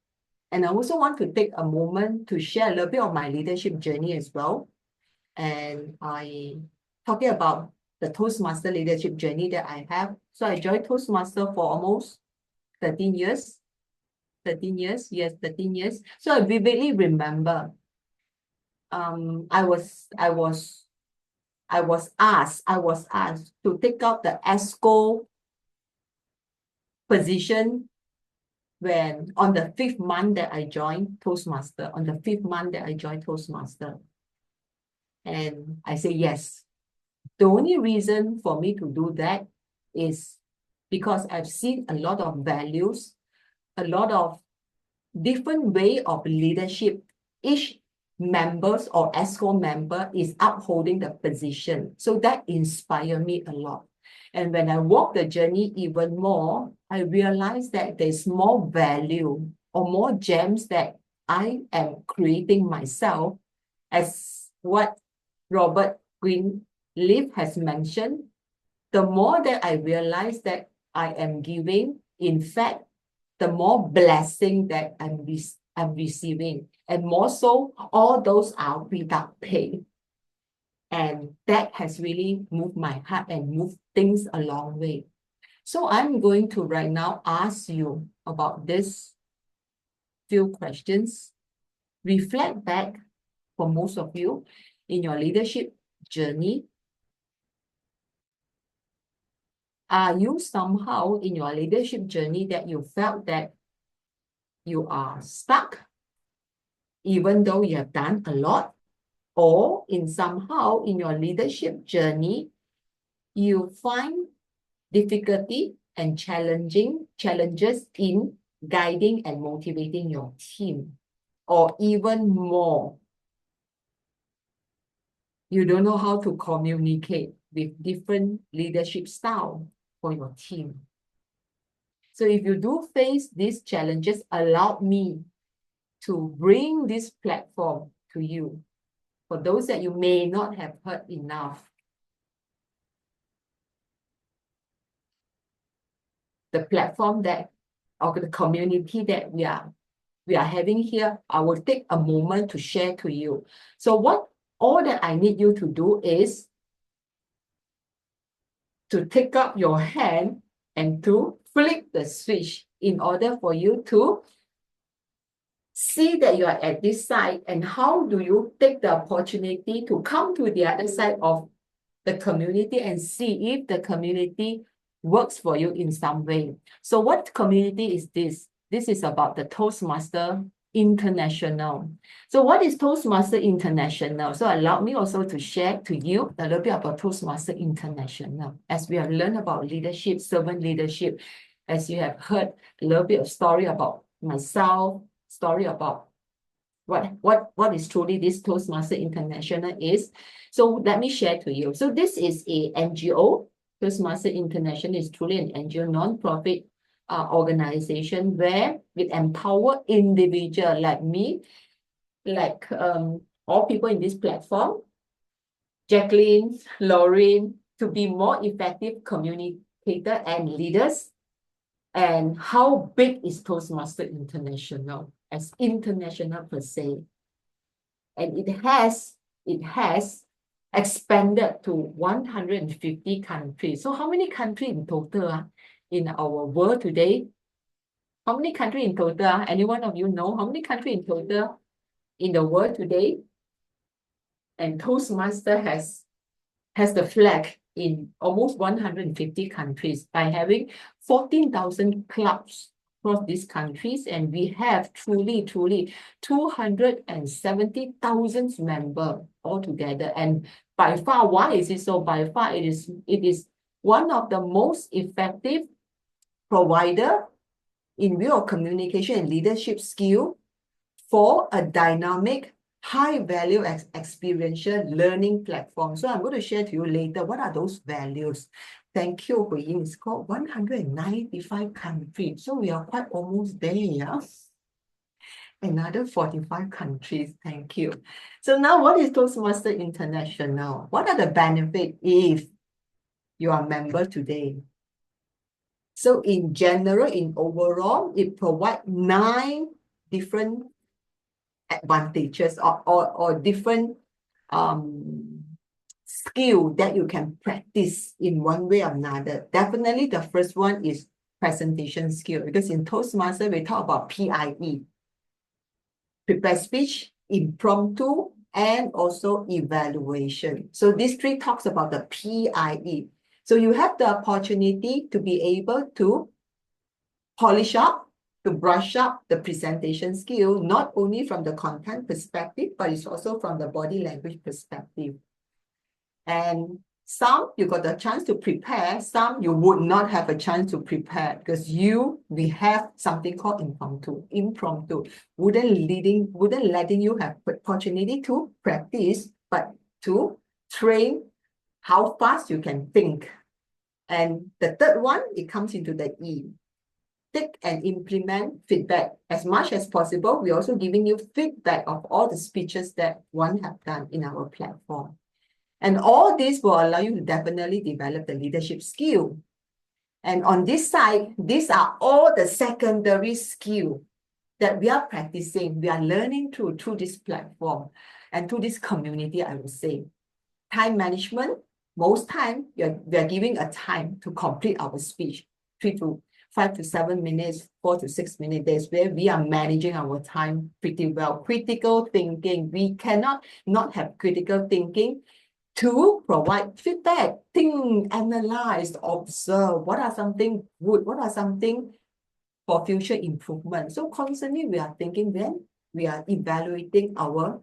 And I also want to take a moment to share a little bit of my leadership journey as well. And talking about the Toastmaster leadership journey that I have. So I joined Toastmaster for almost 13 years. 13 years, yes, 13 years. So I vividly remember, I was asked to take out the ESCO position when on the 5th month that I joined Toastmaster, And I say yes. The only reason for me to do that is because I've seen a lot of values, a lot of different way of leadership. Each members or ESCO member is upholding the position. So that inspired me a lot. And when I walk the journey even more, I realized that there's more value or more gems that I am creating myself, as what Robert Greenleaf has mentioned. The more that I realize that I am giving, in fact, the more blessing that I'm receiving. And more so, all those are without pay. And that has really moved my heart and moved things a long way. So I'm going to right now ask you about this few questions. Reflect back for most of you in your leadership journey. Are you somehow in your leadership journey that you felt that you are stuck, even though you have done a lot? Or in somehow in your leadership journey, you find difficulty and challenges in guiding and motivating your team? Or even more, you don't know how to communicate with different leadership style for your team. So if you do face these challenges, allow me to bring this platform to you. For those that you may not have heard enough, the platform that, or the community that we are having here, I will take a moment to share to you. So all that I need you to do is to take up your hand and to flip the switch in order for you to see that you are at this side, and how do you take the opportunity to come to the other side of the community and see if the community works for you in some way. So what community is this? This is about the Toastmaster International. So what is Toastmaster International? So allow me also to share to you a little bit about Toastmaster International. As we have learned about leadership, servant leadership, as you have heard a little bit of story about myself, story about what is truly this Toastmaster International is. So let me share to you. So this is a NGO. Toastmaster International is truly an NGO, non-profit organization where we empower individuals like me, like all people in this platform, Jacqueline, Lauren, to be more effective communicator and leaders. And how big is Toastmaster International as international per se? And it has expanded to 150 countries. So how many countries in total in our world today? How many countries in total? Any one of you know how many countries in total in the world today? And Toastmaster has the flag in almost 150 countries by having 14,000 clubs across these countries, and we have truly 270,000 members altogether. And by far, why is it so? By far, it is one of the most effective provider in view of communication and leadership skill for a dynamic, high-value experiential learning platform. So I'm going to share to you later what are those values. Thank you, Hui Ying. It's called 195 countries. So we are quite almost there, yeah? Another 45 countries. Thank you. So now what is Toastmaster International? What are the benefits if you are a member today? So in general, in overall, it provides 9 different advantages or different skill that you can practice in one way or another. Definitely the first one is presentation skill, because in Toastmaster we talk about PIE, prepared speech, impromptu, and also evaluation. So these 3 talks about the PIE. So you have the opportunity to be able to polish up, to brush up the presentation skill, not only from the content perspective, but it's also from the body language perspective. And Some you got the chance to prepare, some you would not have a chance to prepare because we have something called impromptu, wouldn't letting you have opportunity to practice, but to train how fast you can think. And the third one, it comes into the E. Take and implement feedback as much as possible. We're also giving you feedback of all the speeches that one have done in our platform. And all this will allow you to definitely develop the leadership skill. And on this side, these are all the secondary skills that we are practicing, we are learning through this platform and through this community, I would say. Time management, most time, we are giving a time to complete our speech, 5 to 7 minutes, 4 to 6 minutes. That's where we are managing our time pretty well. Critical thinking, we cannot not have critical thinking to provide feedback, think, analyze, observe, what are something good, what are something for future improvement. So constantly we are thinking, then we are evaluating our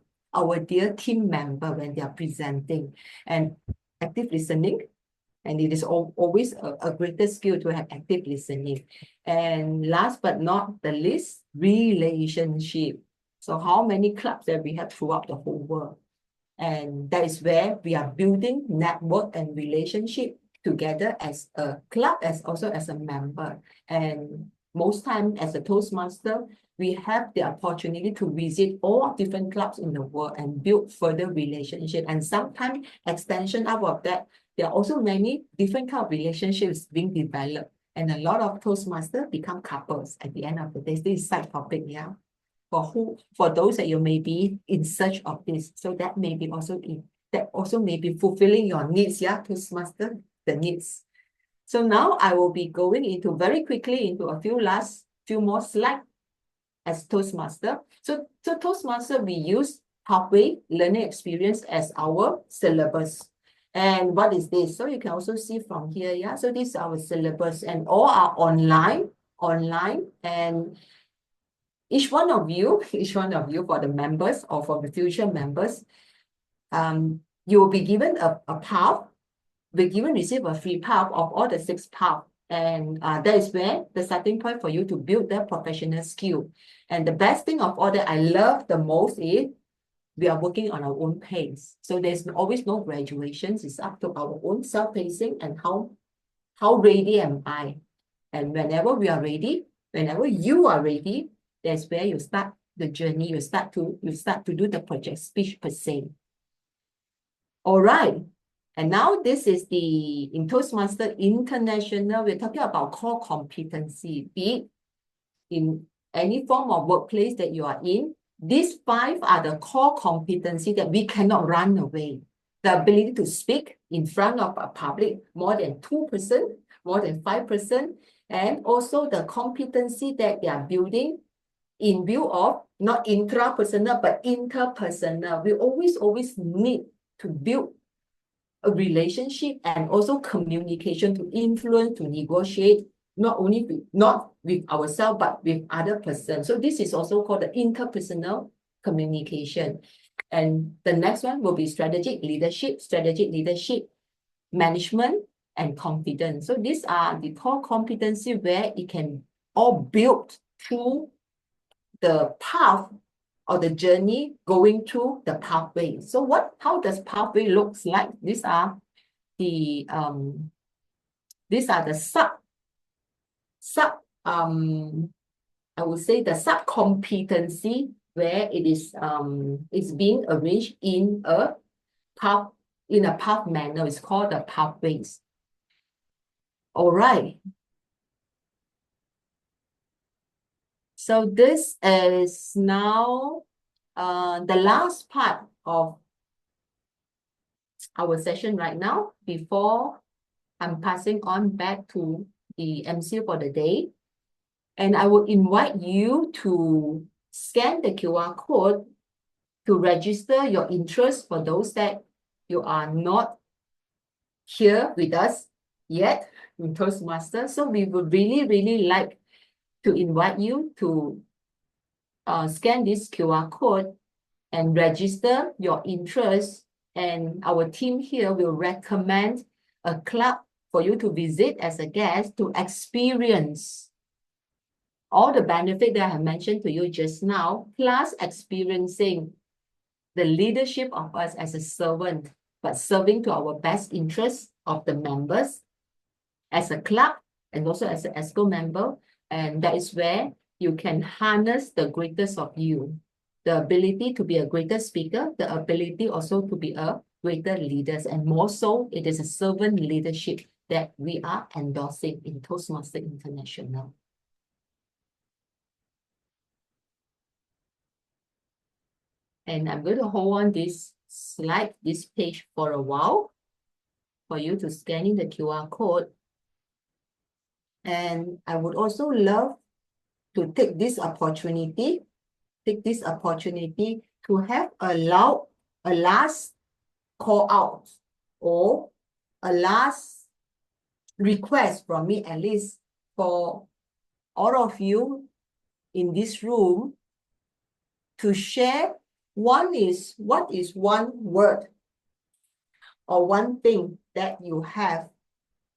dear team member when they are presenting, and active listening. And it is always a greater skill to have active listening. And last but not the least, relationship. So how many clubs that we have throughout the whole world? And that is where we are building network and relationship together as a club, as also as a member. And most time as a Toastmaster, we have the opportunity to visit all different clubs in the world and build further relationship. And sometimes extension out of that, there are also many different kind of relationships being developed. And a lot of Toastmasters become couples at the end of the day. This is side topic, yeah. For those that you may be in search of this. So that may be also may be fulfilling your needs, yeah, Toastmaster, the needs. So now I will be going into very quickly into a few more slides as Toastmaster. So Toastmaster, we use Pathway Learning Experience as our syllabus. And what is this? So you can also see from here, yeah. So this is our syllabus, and all are online, and each one of you for the members or for the future members, you will be given a path. Receive a free path of all the 6 paths. And that is where the starting point for you to build the professional skill. And the best thing of all that I love the most is we are working on our own pace. So there's always no graduations. It's up to our own self-pacing and how ready am I. And whenever we are ready, whenever you are ready, that's where you start the journey. You start to do the project speech per se. All right. And now this is in Toastmaster International, we're talking about core competency, be it in any form of workplace that you are in. These 5 are the core competency that we cannot run away. The ability to speak in front of a public more than 2%, more than 5%, and also the competency that they are building in view of not intrapersonal, but interpersonal. We always need to build a relationship and also communication to influence, to negotiate, not with ourselves, but with other persons. So this is also called the interpersonal communication. And the next one will be strategic leadership, management, and confidence. So these are the core competency where it can all build through the path or the journey going through the pathway. So how does pathway looks like? These are the I would say the sub competency where it is being arranged in a path manner. It's called the pathways. All right. So this is now the last part of our session right now before I'm passing on back to the MC for the day. And I would invite you to scan the QR code to register your interest for those that you are not here with us yet in Toastmasters. So we would really like to invite you to scan this QR code and register your interest And our team here will recommend a club for you to visit as a guest to experience all the benefit that I have mentioned to you just now, plus experiencing the leadership of us as a servant, but serving to our best interest of the members as a club and also as an ESCO member. And that is where you can harness the greatest of you, the ability to be a greater speaker, the ability also to be a greater leaders. And more so, it is a servant leadership that we are endorsing in Toastmaster International. And I'm going to hold on this slide, this page for a while for you to scan in the QR code. And I would also love to take this opportunity to have a last call out or a last request from me, at least for all of you in this room, to share what is one word or one thing that you have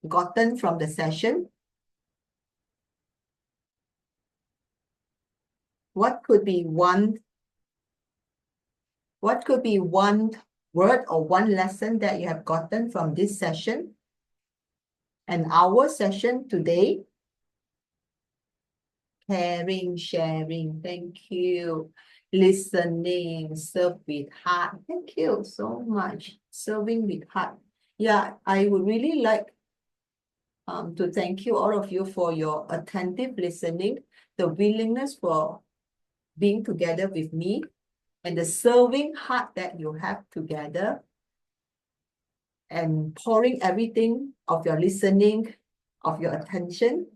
gotten from the session. What could be one word or one lesson that you have gotten from this session and our session today? Caring, sharing, thank you. Listening, serve with heart. Thank you so much. Serving with heart. Yeah, I would really like to thank you, all of you, for your attentive listening, the willingness for being together with me, and the serving heart that you have together, and pouring everything of your listening, of your attention,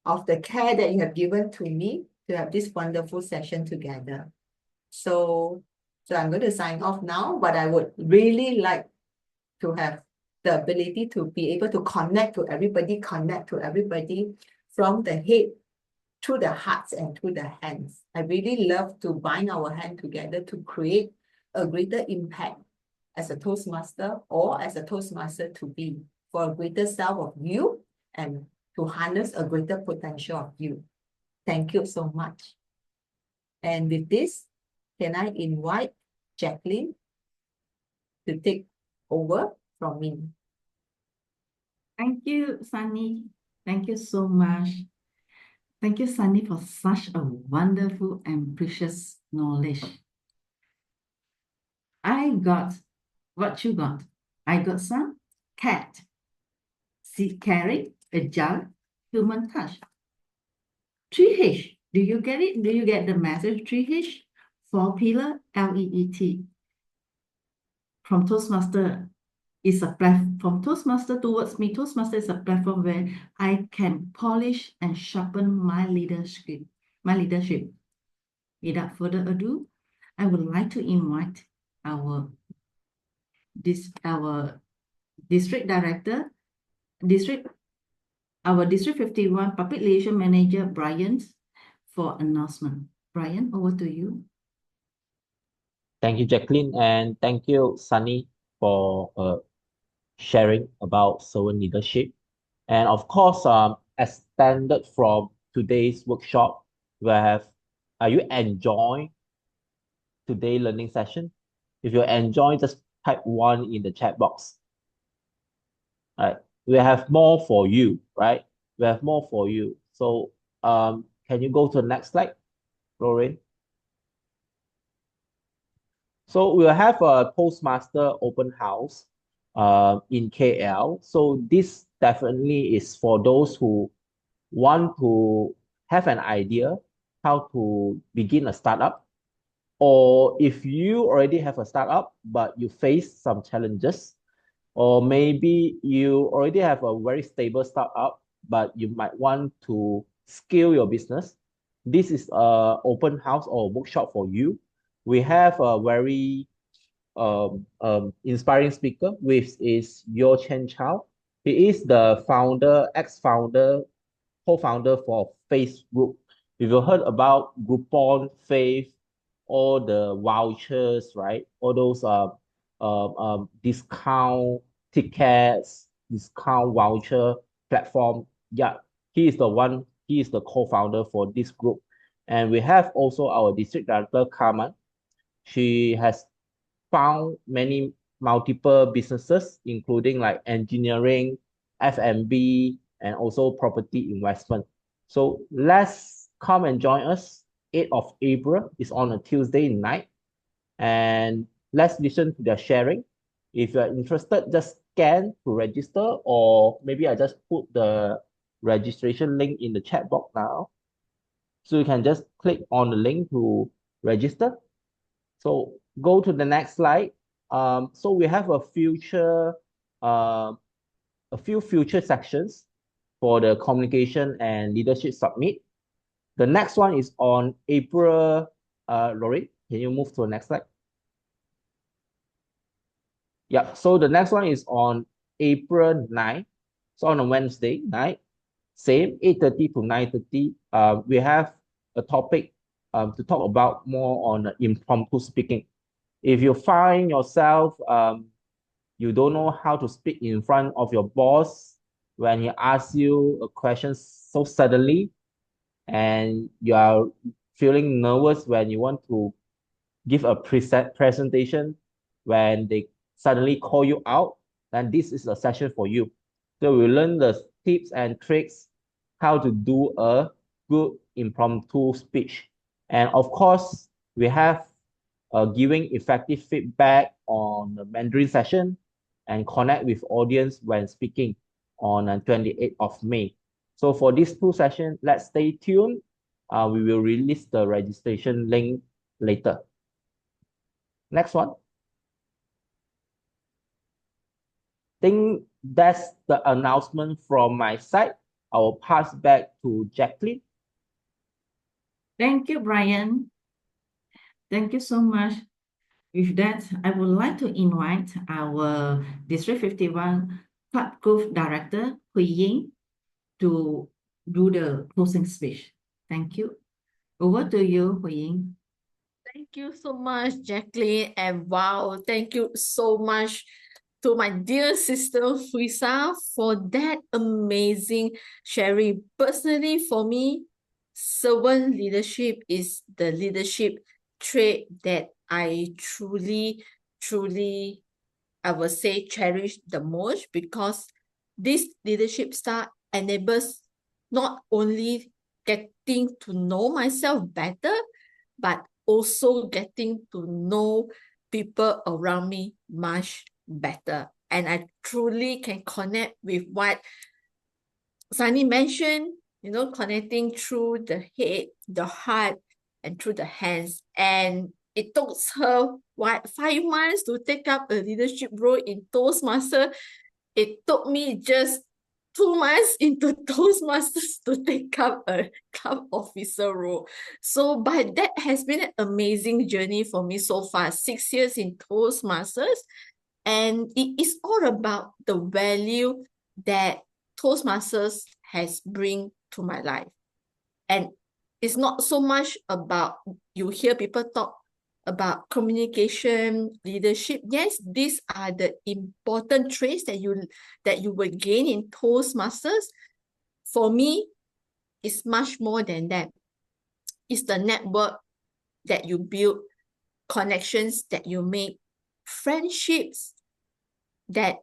of the care that you have given to me to have this wonderful session together. So I'm going to sign off now, but I would really like to have the ability to be able to connect to everybody from the head to the hearts and to the hands. I really love to bind our hand together to create a greater impact as a Toastmaster or as a Toastmaster to be for a greater self of you and to harness a greater potential of you. Thank you so much. And with this, can I invite Jacqueline to take over from me? Thank you, Sunny. Thank you so much. Thank you, Sunny, for such a wonderful and precious knowledge. I got what you got. I got some cat, caring, agile, human touch. 3H, do you get it? Do you get the message? 3H, 4-pillar, LEET. From Toastmaster is a platform, from Toastmaster towards me, Toastmaster is a platform where I can polish and sharpen my leadership. Without further ado, I would like to invite our district director, our District 51 Public Relations Manager, Brian, for announcement. Brian, over to you. Thank you, Jacqueline, and thank you, Sunny, for sharing about servant leadership. And of course, as standard from today's workshop, are you enjoying today's learning session? If you enjoy, just type 1 in the chat box. All right, we have more for you, right? We have more for you. So, can you go to the next slide, Lorraine? So we'll have a Toastmaster open house in KL. So this definitely is for those who want to have an idea how to begin a startup, or if you already have a startup but you face some challenges, or maybe you already have a very stable startup but you might want to scale your business. This is an open house or workshop for you. We have a very inspiring speaker, which is Yo Chen Chow. He is the founder, ex-founder, co-founder for Facebook. If you heard about Groupon, Fave, all the vouchers, right? All those discount tickets, discount voucher platform. Yeah, he is the one, he is the co-founder for this group. And we have also our district director, Carmen. She has found many multiple businesses, including like engineering, F&B, and also property investment. So let's come and join us. 8th of April is on a Tuesday night. And let's listen to their sharing. If you're interested, just scan to register, or maybe I just put the registration link in the chat box now. So you can just click on the link to register. So go to the next slide. So we have a few future sections for the communication and leadership summit. The next one is on April. Lori, can you move to the next slide? Yeah, so the next one is on April 9th. So on a Wednesday night, same 8:30 to 9:30. We have a topic to talk about more on impromptu speaking. If you find yourself you don't know how to speak in front of your boss when he asks you a question so suddenly, and you are feeling nervous when you want to give a presentation when they suddenly call you out, then this is a session for you. So we learn the tips and tricks how to do a good impromptu speech. And of course, we have giving effective feedback on the Mandarin session and connect with audience when speaking on 28th of May. So for these two sessions, let's stay tuned. We will release the registration link later. Next one. Think that's the announcement from my side. I will pass back to Jacqueline. Thank you, Brian. Thank you so much. With that, I would like to invite our District 51 Club Group Director, Hui Ying, to do the closing speech. Thank you. Over to you, Hui Ying. Thank you so much, Jacqueline. And wow, thank you so much to my dear sister Huisa for that amazing sharing. Personally, for me, servant leadership is the leadership trait that I truly, I would say, cherish the most, because this leadership style enables not only getting to know myself better, but also getting to know people around me much better. And I truly can connect with what Sunny mentioned, connecting through the head, the heart, and through the hands. And it took her, 5 months to take up a leadership role in Toastmasters. It took me just 2 months into Toastmasters to take up a club officer role. So, but that has been an amazing journey for me so far, 6 years in Toastmasters. And it is all about the value that Toastmasters has bring to my life. And it's not so much about, you hear people talk about communication, leadership. Yes, these are the important traits that you will gain in Toastmasters. For me, it's much more than that. It's the network that you build, connections that you make, friendships that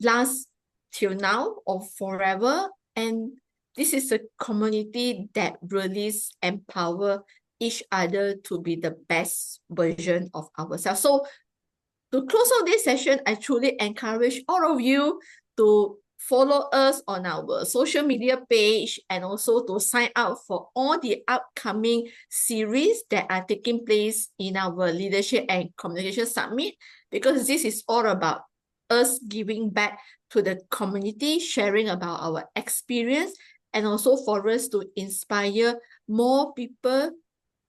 last till now or forever. And this is a community that really empower each other to be the best version of ourselves. So to close out this session, I truly encourage all of you to follow us on our social media page, and also to sign up for all the upcoming series that are taking place in our Leadership and Communication Summit, because this is all about us giving back to the community, sharing about our experience, and also for us to inspire more people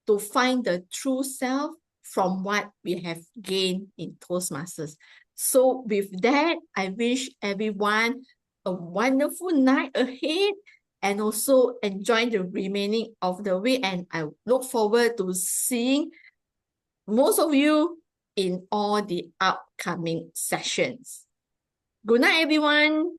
to find the true self from what we have gained in Toastmasters. So with that, I wish everyone a wonderful night ahead, and also enjoy the remaining of the week. And I look forward to seeing most of you in all the upcoming sessions. Good night, everyone.